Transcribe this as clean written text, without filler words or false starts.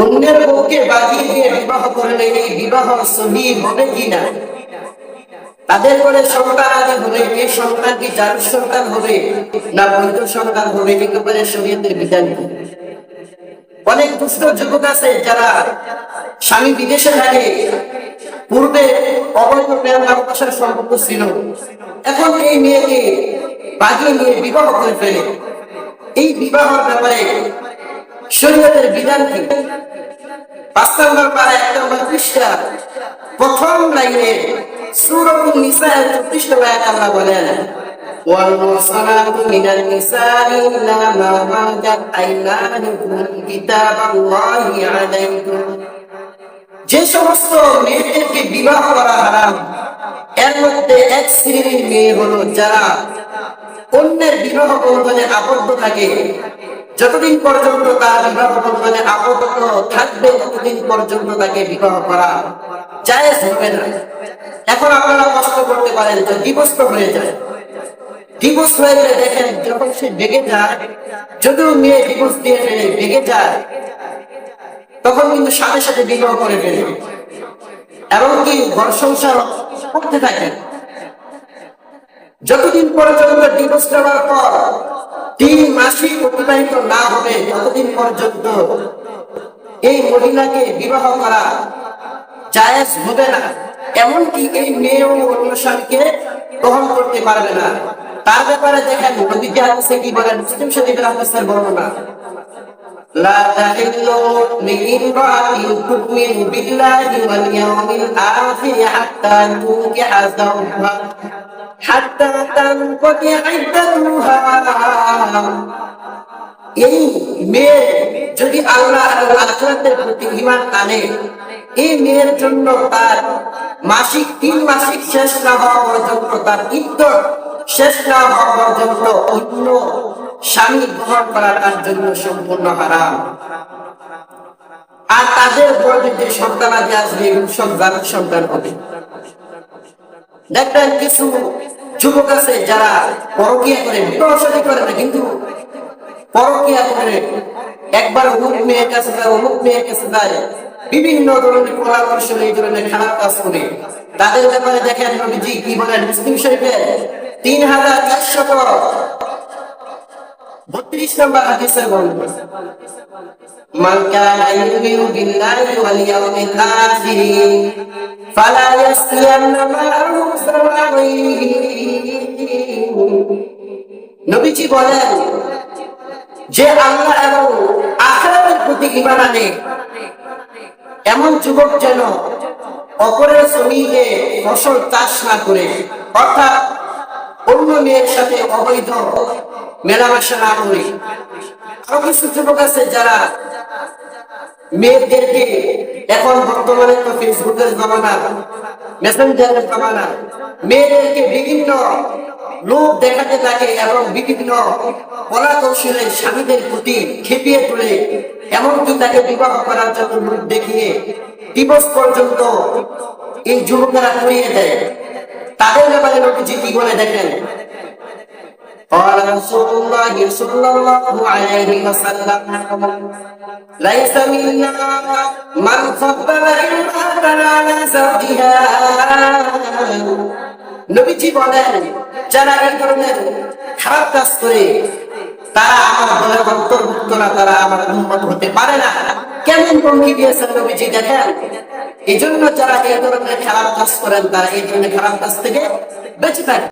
অন্যের বউকে বাজিয়ে দিয়ে বিবাহ করলে এই বিবাহ সহিহ হবে কিনা, তাদের করে সন্তান আদি হলে এই সন্তান কি জারুর সন্তান হবে না বৈধ সন্তান হবে, একেবারে শরীয়তের বিধান কি? অনেক দুষ্ট যুবক আছে যারা স্বামী বিদেশে থাকে, পূর্বে অবৈধ প্রেম ভালোবাসার সম্পর্ক ছিল, এখন এই মেয়েকে বাজিয়ে নিয়ে বিবাহ করে ফেলে। এই বিবাহের ব্যাপারে শরীয়তের বিধান কি? ৫ নম্বর পারা ১ নম্বর পৃষ্ঠা প্রথম লাইনে সূরাতুন নিসার ৩৪ নম্বর আয়াত আল্লাহ বলেন, ওয়াল মুহসানাতু মিনান নিসাই ইল্লা মা মালাকাত আইমানুকুম কিতাবাল্লাহি আলাইকুম। যে সমস্ত মেয়েদেরকে বিবাহ করা হারাম, এর মধ্যে এক শ্রেণীর মেয়ে হলো যারা অন্যের বিবাহ বন্ধনে আবদ্ধ থাকে, যতদিন পর্যন্ত তার বিবাহ বন্ধনে আবদ্ধ থাকবে ততদিন পর্যন্ত তাকে বিবাহ করা জায়েজ হবে না। এখন আপনারা প্রশ্ন করতে পারেন, যে ডিভোর্স হয়ে যায়, ডিভোর্স হয়ে গেলে দেখেন যখন সে বেগে যায়, যদিও মেয়ে ডিভোর্স দিয়ে ফেলে বেগে যায়, তখন কিন্তু সাথে সাথে বিবাহ করে ফেলে এবং কি ঘর সংসার করতে থাকে। যতদিন পর্যন্ত ডিভোর্স দেওয়ার পর ৩ মাসই অতিবাহিত না হবে ততদিন পর্যন্ত এই মহিলাকে বিবাহ করা জায়েজ হবে না। এমনকি এই মেয়েও অন্য স্বামীকে গ্রহণ করতে পারবে না। তার ব্যাপারে দেখেন নবীজি হাদিসে কি বলেন, মুসলিম শরীফের হাদিসের বর্ণনা, লা তাহিল্লু লিমরাআতিন তু'মিনু বিল্লাহি ওয়াল ইয়াউমিল আখির হাত্তা তুনকিহা যাওজা হাত্তা তানকাতি ইদ্দাতুহা। এই মেয়ে যদি আল্লাহ আর আখিরাতের প্রতি ঈমান আনে, এই মেয়ের জন্য তার মাসিক ৩ মাসিক শেষ না হওয়া পর্যন্ত, তার ইদ্দত শেষ না হওয়া পর্যন্ত অন্য স্বামী গ্রহণ করা তার জন্য সম্পূর্ণ হারাম। আর তাদের পরে যে সন্তান আদি আসবে এগুলো সব জাতির সন্তান হবে। দেখবেন কিছু যুবক আছে যারা পরকীয়া করে, বিবাহ শাদী করে না কিন্তু পরকীয়া করে, একবার অমুক মেয়ের কাছে যায়, অমুক মেয়ের কাছে যায়, বিভিন্ন ধরনের কলাকৌশল এই ধরনের খারাপ কাজ করে। তাদের ব্যাপারে দেখেন নবীজি কি বলেন, মুসলিম শরীফে ৩,৪32 নম্বর হাদিসের বর্ণনা, মান কানা ইউমিনু বিল্লাহি ওয়াল ইয়াউমিল আখির ফালা ইয়াসিয়ান্না মা'আহু সাওয়াইন। নবীজি বলেন যে আল্লাহ এবং আখিরাতের প্রতি ঈমান আনে এমন যুবক যেন অপরের জমিতে ফসল চাষ না করে, অর্থাৎ অন্য মেয়ের সাথে অবৈধ মেলামেশা না করে। আরো কিছু যুবক আছে যারা মেয়েদেরকে, এখন বর্তমানে তো ফেসবুকের জমানা, মেসেঞ্জারের জমানা, মেয়েদেরকে বিভিন্ন লোক দেখাতে থাকে এবং বিভিন্ন কলা কৌশলে স্বামীদের প্রতি খেপিয়ে তোলে, এমনকি তাকে বিবাহ করার জন্য লোক দেখিয়ে ডিভোর্স পর্যন্ত এই যুবকেরা করিয়ে দেয়। তাদের ব্যাপারে নবীজি কি বলে দেখেন, قال رسول الله صلى الله عليه وسلم ليس منا من فضل امرأة على زوجها। নবীজি বলেন যারা এই ধরনের খারাপ কাজ করে তারা আমার দলের অন্তর্ভুক্ত না, তারা আমার উম্মত হতে পারে না। কেমন ভঙ্গি দিয়েছেন নবীজি দেখেন। এই জন্য যারা এই ধরনের খারাপ কাজ করেন তারা এই ধরনের খারাপ কাজ থেকে বেঁচে থাকে।